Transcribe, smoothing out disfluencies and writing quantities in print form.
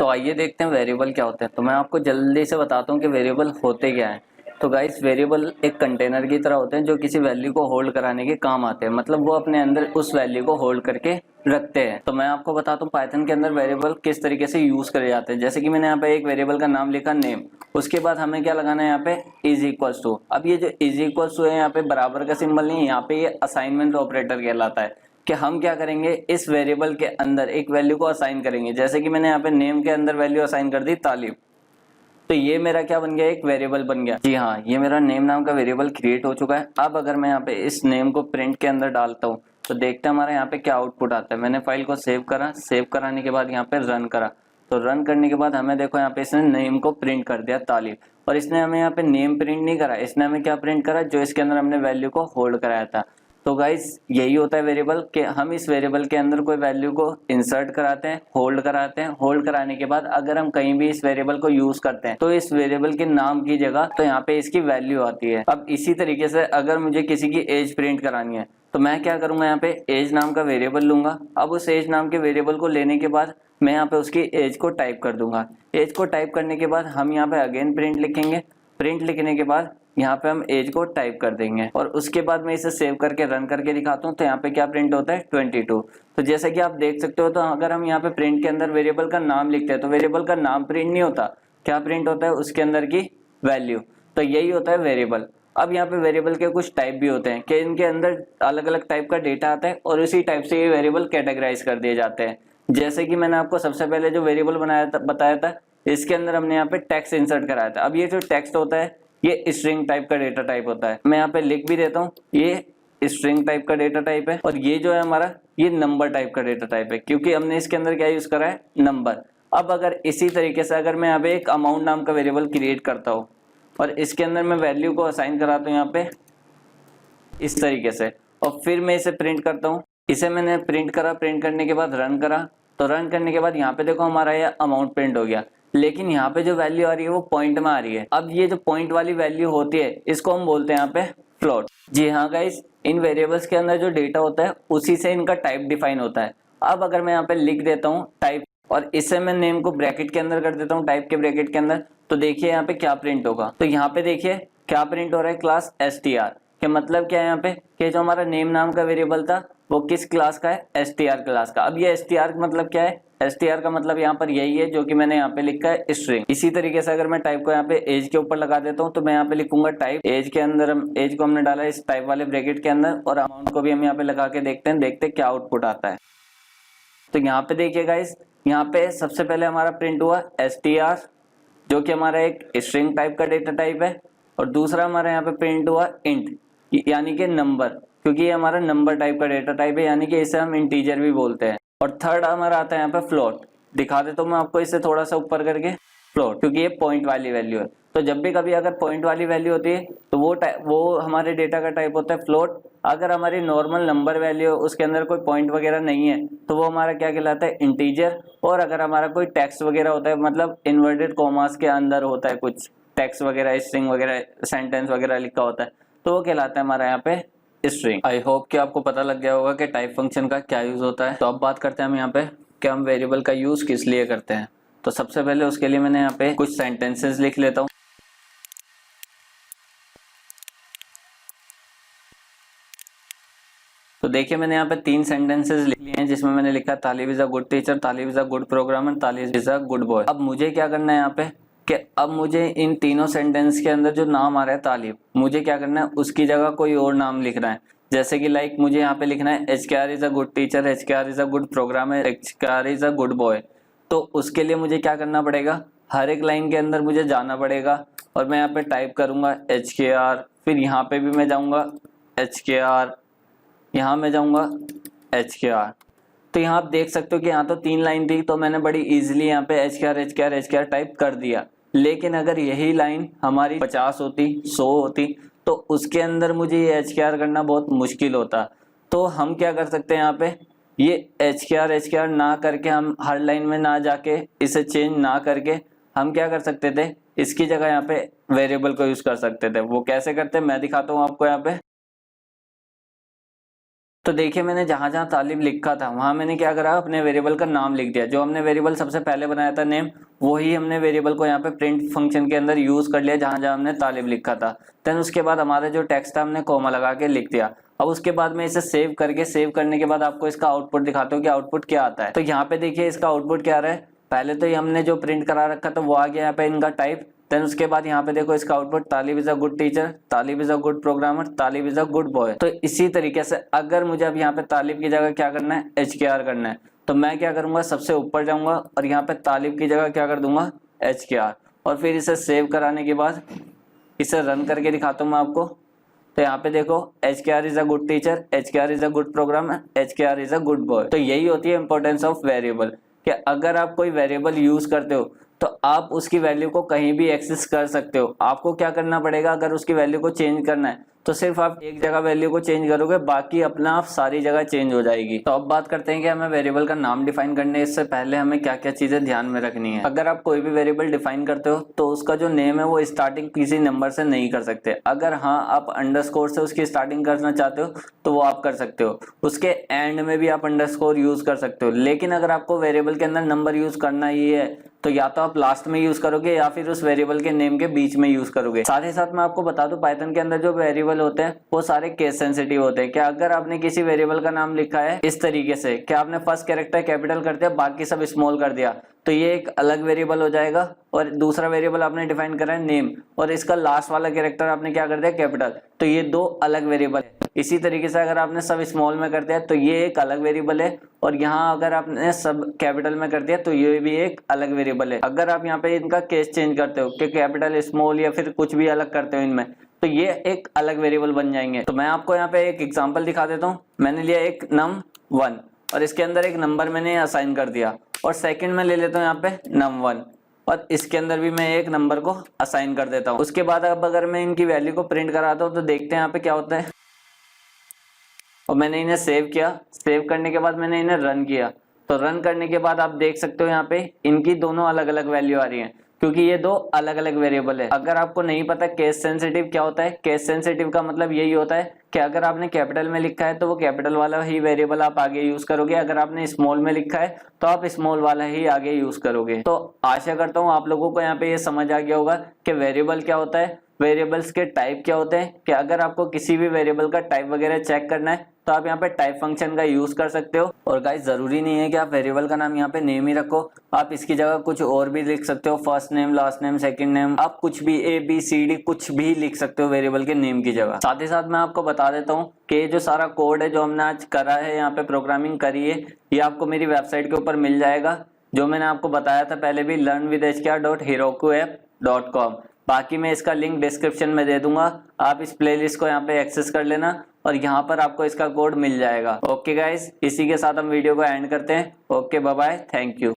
तो आइए देखते हैं वेरिएबल क्या होते हैं। तो मैं आपको जल्दी से बताता हूँ कि वेरिएबल होते क्या हैं। तो गाइस वेरिएबल एक कंटेनर की तरह होते हैं जो किसी वैल्यू को होल्ड कराने के काम आते हैं, मतलब वो अपने अंदर उस वैल्यू को होल्ड करके रखते हैं। तो मैं आपको बताता हूँ पाइथन के अंदर वेरिएबल किस तरीके से यूज करे जाते हैं। जैसे कि मैंने यहाँ पे एक वेरिएबल का नाम लिखा नेम, उसके बाद हमें क्या लगाना है यहाँ पे इज इक्वल्स टू। अब ये जो इज इक्वल्स टू है यहाँ पे बराबर का सिंबल नहीं है, यहाँ पे ये असाइनमेंट ऑपरेटर कहलाता है कि हम क्या करेंगे इस वेरिएबल के अंदर एक वैल्यू को असाइन करेंगे। जैसे कि मैंने यहाँ पे नेम के अंदर वैल्यू असाइन कर दी तालिब, तो ये मेरा क्या बन गया, एक वेरिएबल बन गया। जी हाँ, ये मेरा नेम नाम का वेरिएबल क्रिएट हो चुका है। अब अगर मैं यहाँ पे इस नेम को प्रिंट के अंदर डालता हूँ तो देखते हैं हमारे यहाँ पे क्या आउटपुट आता है। मैंने फाइल को सेव करा, सेव कराने के बाद यहाँ पे रन करा, तो रन करने के बाद हमें देखो यहाँ पे इसने नेम को प्रिंट कर दिया तालिब। और इसने हमें यहाँ पे नेम प्रिंट नहीं करा, इसने हमें क्या प्रिंट करा, जो इसके अंदर हमने वैल्यू को होल्ड कराया था। तो गाइस यही होता है वेरिएबल कि हम इस वेरिएबल के अंदर कोई वैल्यू को इंसर्ट कराते हैं, होल्ड कराते हैं। होल्ड कराने के बाद अगर हम कहीं भी इस वेरिएबल को यूज करते हैं तो इस वेरिएबल के नाम की जगह तो यहाँ पे इसकी वैल्यू आती है। अब इसी तरीके से अगर मुझे किसी की एज प्रिंट करानी है तो मैं क्या करूंगा, यहाँ पे एज नाम का वेरिएबल लूंगा। अब उस एज नाम के वेरिएबल को लेने के बाद मैं यहाँ पे उसकी एज को टाइप कर दूंगा। एज को टाइप करने के बाद हम यहाँ पे अगेन प्रिंट लिखेंगे। प्रिंट लिखने के बाद यहाँ पे हम एज को टाइप कर देंगे और उसके बाद मैं इसे सेव करके रन करके दिखाता हूँ। तो यहाँ पे क्या प्रिंट होता है 22। तो जैसे कि आप देख सकते हो, तो अगर हम यहाँ पे प्रिंट के अंदर वेरिएबल का नाम लिखते हैं तो वेरिएबल का नाम प्रिंट नहीं होता, क्या प्रिंट होता है, उसके अंदर की वैल्यू। तो यही होता है वेरिएबल। अब यहाँ पे वेरिएबल के कुछ टाइप भी होते हैं कि इनके अंदर अलग अलग टाइप का डेटा आता है और उसी टाइप से ये वेरिएबल कैटेगराइज कर दिए जाते हैं। जैसे कि मैंने आपको सबसे पहले जो वेरिएबल बताया था, इसके अंदर हमने यहाँ पे टेक्स्ट इंसर्ट कराया था। अब ये जो टेक्स्ट होता है ये स्ट्रिंग टाइप का डेटा टाइप होता है। मैं यहाँ पे लिख भी देता हूँ, ये स्ट्रिंग टाइप का डेटा टाइप है। और ये जो है हमारा ये नंबर टाइप का डेटा टाइप है, क्योंकि हमने इसके अंदर क्या यूज करा है, नंबर। अब अगर इसी तरीके से अगर मैं यहाँ पे एक अमाउंट नाम का वेरिएबल क्रिएट करता हूँ और इसके अंदर मैं वैल्यू को असाइन कराता हूँ यहाँ पे इस तरीके से, और फिर मैं इसे प्रिंट करता हूँ। इसे मैंने प्रिंट करा, प्रिंट करने के बाद रन करा, तो रन करने के बाद यहाँ पे देखो हमारा ये अमाउंट प्रिंट हो गया। लेकिन यहाँ पे जो वैल्यू आ रही है वो पॉइंट में आ रही है। अब ये जो पॉइंट वाली वैल्यू होती है इसको हम बोलते हैं यहाँ पे फ्लोट। जी हाँ गाइस, इन वेरिएबल्स के अंदर जो डेटा होता है उसी से इनका टाइप डिफाइन होता है। अब अगर मैं यहाँ पे लिख देता हूँ टाइप और इससे मैं नेम को ब्रैकेट के अंदर कर देता हूँ, टाइप के ब्रैकेट के अंदर, तो देखिए यहाँ पे क्या प्रिंट होगा। तो यहाँ पे देखिए क्या प्रिंट हो रहा है, क्लास str। के मतलब क्या है यहाँ पे कि जो हमारा नेम नाम का वेरिएबल था वो किस क्लास का है, str क्लास का। अब ये str का मतलब क्या है, str का मतलब यहाँ पर यही है जो कि मैंने यहाँ पे लिखा है स्ट्रिंग। इसी तरीके से अगर मैं टाइप को यहाँ पे एज के ऊपर लगा देता हूँ तो मैं यहाँ पे लिखूंगा टाइप। एज के अंदर एज को हमने डाला इस टाइप वाले ब्रैकेट के अंदर और अमाउंट को भी हम यहाँ पे लगा के देखते हैं क्या आउटपुट आता है। तो यहाँ पे देखिए गाइस, यहाँ पे सबसे पहले हमारा प्रिंट हुआ str जो कि हमारा एक स्ट्रिंग टाइप का डेटा टाइप है, और दूसरा हमारा यहाँ पे प्रिंट हुआ int यानी कि नंबर, क्योंकि ये हमारा नंबर टाइप का डेटा टाइप है, यानी कि इसे हम इंटीजर भी बोलते हैं। और थर्ड हमारा आता है यहाँ पे फ्लोट। दिखा देता हूँ मैं आपको इसे थोड़ा सा ऊपर करके, फ्लोट, क्योंकि ये पॉइंट वाली वैल्यू है। तो जब भी कभी अगर पॉइंट वाली वैल्यू होती है तो वो हमारे डेटा का टाइप होता है फ्लोट। अगर हमारी नॉर्मल नंबर वैल्यू उसके अंदर कोई पॉइंट वगैरह नहीं है तो वो हमारा क्या कहलाता है, इंटीजर। और अगर हमारा कोई टेक्स्ट वगैरह होता है, मतलब इन्वर्टेड कॉमास के अंदर होता है कुछ टेक्स्ट वगैरह, स्ट्रिंग वगैरह, सेंटेंस वगैरह लिखा होता है, तो वो कहलाता है हमारा यहाँ पे स्ट्रिंग। आई होप कि आपको पता लग गया होगा कि टाइप फंक्शन का क्या यूज होता है। तो अब बात करते हैं हम यहाँ पे कि हम वेरिएबल का यूज किस लिए करते हैं। तो सबसे पहले उसके लिए मैंने यहाँ पे कुछ सेंटेंसेस लिख लेता हूँ। तो देखिए मैंने यहाँ पे 3 सेंटेंसेस लिख लिए हैं जिसमें मैंने लिखा Talib is a good teacher, Talib is a good programmer, Talib is a good boy. अब मुझे क्या करना है यहाँ पे कि अब मुझे इन तीनों सेंटेंस के अंदर जो नाम आ रहा है तालिब, मुझे क्या करना है उसकी जगह कोई और नाम लिखना है। जैसे कि लाइक मुझे यहाँ पे लिखना है HKR is a good teacher, HKR is a good programmer, HKR is a good boy. तो उसके लिए मुझे क्या करना पड़ेगा, हर एक लाइन के अंदर मुझे जाना पड़ेगा और मैं यहाँ पे टाइप करूंगा HKR, फिर यहाँ पे भी मैं जाऊंगा HKR, यहाँ मैं जाऊंगा HKR। तो यहाँ आप देख सकते हो कि यहाँ तो 3 लाइन थी तो मैंने बड़ी इजीली यहाँ पे HKR टाइप कर दिया। लेकिन अगर यही लाइन हमारी 50 होती, 100 होती, तो उसके अंदर मुझे ये HKR करना बहुत मुश्किल होता। तो हम क्या कर सकते हैं यहाँ पे, ये HKR ना करके, हम हर लाइन में ना जाके इसे चेंज ना करके हम क्या कर सकते थे, इसकी जगह यहाँ पे वेरिएबल को यूज कर सकते थे। वो कैसे करते हैं मैं दिखाता हूँ आपको यहाँ पे। तो देखिए मैंने जहां जहां तालिब लिखा था वहां मैंने क्या करा, अपने वेरिएबल का नाम लिख दिया। जो हमने वेरिएबल सबसे पहले बनाया था नेम, वही हमने वेरिएबल को यहाँ पे प्रिंट फंक्शन के अंदर यूज कर लिया जहां जहां हमने तालिब लिखा था। देन उसके बाद हमारा जो टेक्स्ट था हमने कोमा लगा के लिख दिया। अब उसके बाद में इसे सेव करने के बाद आपको इसका आउटपुट दिखाता हूँ कि आउटपुट क्या आता है। तो यहाँ पे देखिए इसका आउटपुट क्या आ रहा है। पहले तो ये हमने जो प्रिंट करा रखा था वो आ गया यहाँ पे इनका टाइप। देन उसके बाद यहाँ पे देखो इसका output, Talib is a good teacher, Talib is a good programmer, Talib is a good boy. तो इसी तरीके से अगर मुझे अब यहाँ पे तालिब की जगह क्या करना है, HKR करना है, तो मैं क्या करूंगा, सबसे ऊपर जाऊंगा और यहाँ पे तालिब की जगह क्या कर दूंगा, HKR। और फिर इसे सेव कराने के बाद इसे रन करके दिखाता हूँ मैं आपको। तो यहाँ पे देखो HKR is a good teacher, HKR is a good programmer, HKR is a good boy. तो यही होती है इंपॉर्टेंस ऑफ वेरिएबल, कि अगर आप कोई वेरिएबल यूज करते हो तो आप उसकी वैल्यू को कहीं भी एक्सेस कर सकते हो। आपको क्या करना पड़ेगा, अगर उसकी वैल्यू को चेंज करना है तो सिर्फ आप एक जगह वैल्यू को चेंज करोगे, बाकी अपना आप सारी जगह चेंज हो जाएगी। तो अब बात करते हैं कि हमें वेरिएबल का नाम डिफाइन करने इससे पहले हमें क्या क्या चीजें ध्यान में रखनी है। अगर आप कोई भी वेरिएबल डिफाइन करते हो तो उसका जो नेम है वो स्टार्टिंग किसी नंबर से नहीं कर सकते। अगर हाँ आप अंडरस्कोर से उसकी स्टार्टिंग करना चाहते हो तो वो आप कर सकते हो। उसके एंड में भी आप अंडरस्कोर यूज कर सकते हो। लेकिन अगर आपको वेरिएबल के अंदर नंबर यूज करना ही है तो या तो आप लास्ट में यूज करोगे या फिर उस वेरिएबल के नेम के बीच में यूज करोगे। साथ ही साथ मैं आपको बता दूं, पाइथन के अंदर जो वेरिएबल होते हैं वो सारे केस सेंसिटिव होते हैं। क्या अगर आपने किसी वेरिएबल का नाम लिखा है इस तरीके से कि आपने फर्स्ट कैरेक्टर कैपिटल कर दिया, बाकी सब स्मॉल कर दिया, तो ये एक अलग वेरिएबल हो जाएगा। और दूसरा वेरिएबल आपने डिफाइन करा है नेम, और इसका लास्ट वाला कैरेक्टर आपने क्या कर दिया, कैपिटल, तो ये दो अलग वेरिएबल है। इसी तरीके से अगर आपने सब स्मॉल में कर दिया तो ये एक अलग वेरिएबल है, और यहाँ अगर आपने सब कैपिटल में कर दिया तो ये भी एक अलग वेरिएबल है। अगर आप यहाँ पे इनका केस चेंज करते हो कि कैपिटल स्मॉल या फिर कुछ भी अलग करते हो इनमें, तो ये एक अलग वेरिएबल बन जाएंगे। तो मैं आपको यहाँ पे एक एग्जांपल दिखा देता हूँ। मैंने लिया एक num1 और इसके अंदर एक नंबर मैंने असाइन कर दिया, और सेकंड में ले लेता हूँ यहाँ पे num1 और इसके अंदर भी मैं एक नंबर को असाइन कर देता हूँ। उसके बाद अब अगर मैं इनकी वैल्यू को प्रिंट कराता हूँ तो देखते हैं यहाँ पे क्या होता है। और मैंने इन्हें सेव किया, सेव करने के बाद मैंने इन्हें रन किया। तो रन करने के बाद आप देख सकते हो यहाँ पे इनकी दोनों अलग अलग वैल्यू आ रही है, क्योंकि ये दो अलग अलग वेरिएबल है। अगर आपको नहीं पता केस सेंसिटिव क्या होता है, केस सेंसिटिव का मतलब यही होता है कि अगर आपने कैपिटल में लिखा है तो वो कैपिटल वाला ही वेरिएबल आप आगे यूज करोगे, अगर आपने स्मॉल में लिखा है तो आप स्मॉल वाला ही आगे यूज करोगे। तो आशा करता हूँ आप लोगों को यहाँ पे ये समझ आ गया होगा कि वेरिएबल क्या होता है, वेरिएबल्स के टाइप क्या होते हैं, कि अगर आपको किसी भी वेरिएबल का टाइप वगैरह चेक करना है तो आप यहाँ पे टाइप फंक्शन का यूज कर सकते हो। और गाइस जरूरी नहीं है कि आप वेरिएबल का नाम यहाँ पे नेम ही रखो, आप इसकी जगह कुछ और भी लिख सकते हो, first name, last name, second name, आप कुछ भी ABCD कुछ भी लिख सकते हो वेरिएबल के नेम की जगह। साथ ही साथ मैं आपको बता देता हूँ कि ये जो सारा कोड है जो हमने आज करा है, यहाँ पे प्रोग्रामिंग करी है, ये आपको मेरी वेबसाइट के ऊपर मिल जाएगा, जो मैंने आपको बताया था पहले भी, learnwithhkr.herokuapp.com। बाकी मैं इसका लिंक डिस्क्रिप्शन में दे दूंगा, आप इस प्लेलिस्ट को यहाँ पे एक्सेस कर लेना और यहाँ पर आपको इसका कोड मिल जाएगा। ओके गाइस, इसी के साथ हम वीडियो को एंड करते हैं। Okay bye bye, thank you.